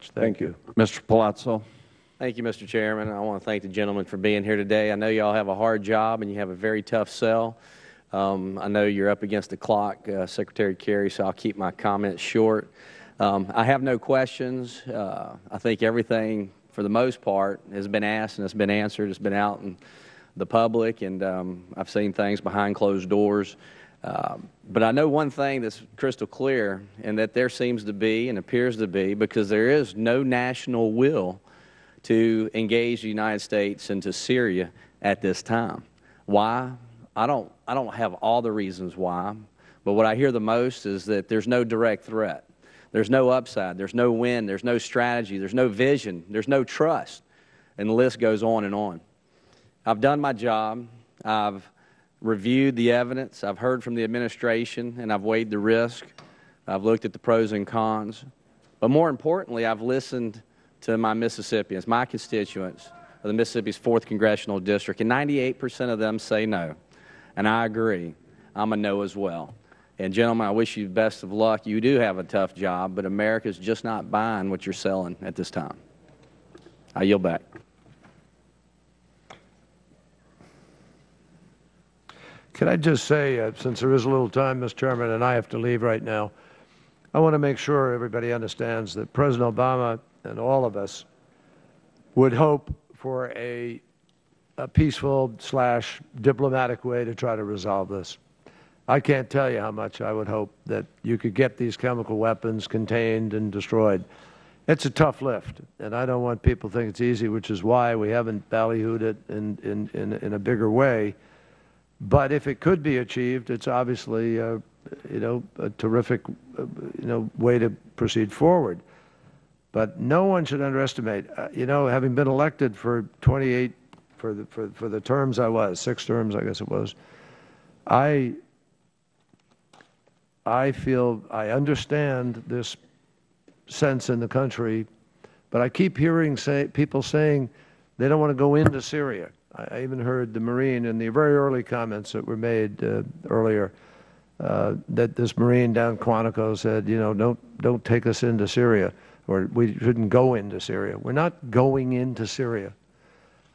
much. Thank you. Mr. Palazzo. Thank you, Mr. Chairman. I want to thank the gentleman for being here today. I know you all have a hard job and you have a very tough sell. I know you're up against the clock, Secretary Kerry, so I'll keep my comments short. I have no questions. I think everything, for the most part, has been asked and has been answered. It's been out in the public, and I've seen things behind closed doors. But I know one thing that's crystal clear, and that there seems to be and appears to be, because there is no national will to engage the United States into Syria at this time. Why? I don't have all the reasons why, but what I hear the most is that there's no direct threat. There's no upside. There's no win. There's no strategy. There's no vision. There's no trust. And the list goes on and on. I've done my job. I've reviewed the evidence. I've heard from the administration, and I've weighed the risk. I've looked at the pros and cons. But more importantly, I've listened to my Mississippians, my constituents of the Mississippi's 4th Congressional District, and 98% of them say no. And I agree. I'm a no as well. And gentlemen, I wish you the best of luck. You do have a tough job, but America's just not buying what you're selling at this time. I yield back. Can I just say, since there is a little time, Mr. Chairman, and I have to leave right now, I want to make sure everybody understands that President Obama and all of us would hope for a peaceful/diplomatic way to try to resolve this. I can't tell you how much I would hope that you could get these chemical weapons contained and destroyed. It's a tough lift, and I don't want people to think it's easy, which is why we haven't ballyhooed it in a bigger way. But if it could be achieved, it's obviously a terrific way to proceed forward. But no one should underestimate. Having been elected for 28 for the terms I was, 6 terms I guess it was, I feel I understand this sense in the country, but I keep hearing people saying they don't want to go into Syria. I even heard the Marine in the very early comments that were made earlier that this Marine down Quantico said, don't take us into Syria, or we shouldn't go into Syria. We're not going into Syria.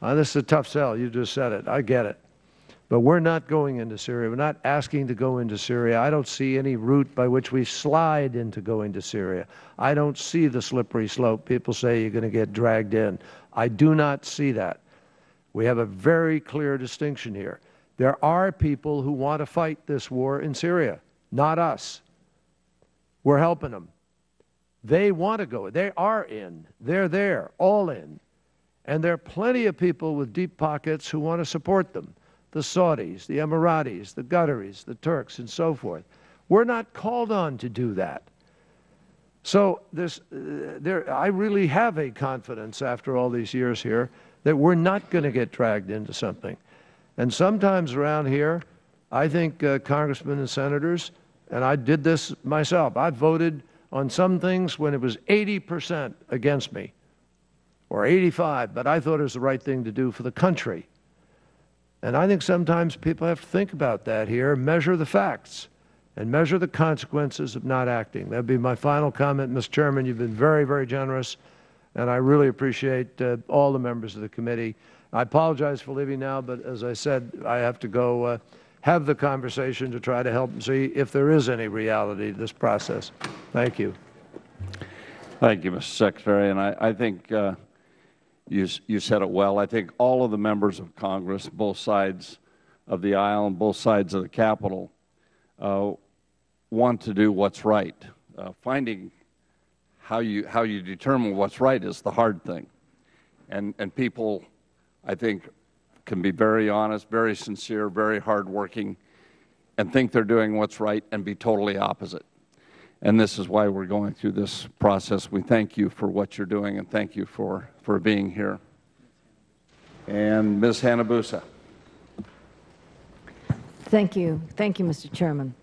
This is a tough sell. You just said it. I get it. But we're not going into Syria. We're not asking to go into Syria. I don't see any route by which we slide into going to Syria. I don't see the slippery slope. People say you're going to get dragged in. I do not see that. We have a very clear distinction here. There are people who want to fight this war in Syria, not us. We're helping them. They want to go. They are in. They're there, all in. And there are plenty of people with deep pockets who want to support them. The Saudis, the Emiratis, the Qataris, the Turks, and so forth. We're not called on to do that. So I really have a confidence after all these years here that we're not going to get dragged into something. And sometimes around here, I think congressmen and senators, and I did this myself, I voted on some things when it was 80% against me, or 85, but I thought it was the right thing to do for the country. And I think sometimes people have to think about that here, measure the facts, and measure the consequences of not acting. That would be my final comment. Mr. Chairman, you've been very, very generous, and I really appreciate all the members of the committee. I apologize for leaving now, but as I said, I have to go have the conversation to try to help see if there is any reality to this process. Thank you. Thank you, Mr. Secretary. And I think you said it well. I think all of the members of Congress, both sides of the aisle and both sides of the Capitol, want to do what's right. Finding how you determine what's right is the hard thing. And people, I think, can be very honest, very sincere, very hardworking, and think they're doing what's right and be totally opposite. And this is why we're going through this process. We thank you for what you're doing, and thank you for being here. And Ms. Hanabusa. Thank you. Thank you, Mr. Chairman.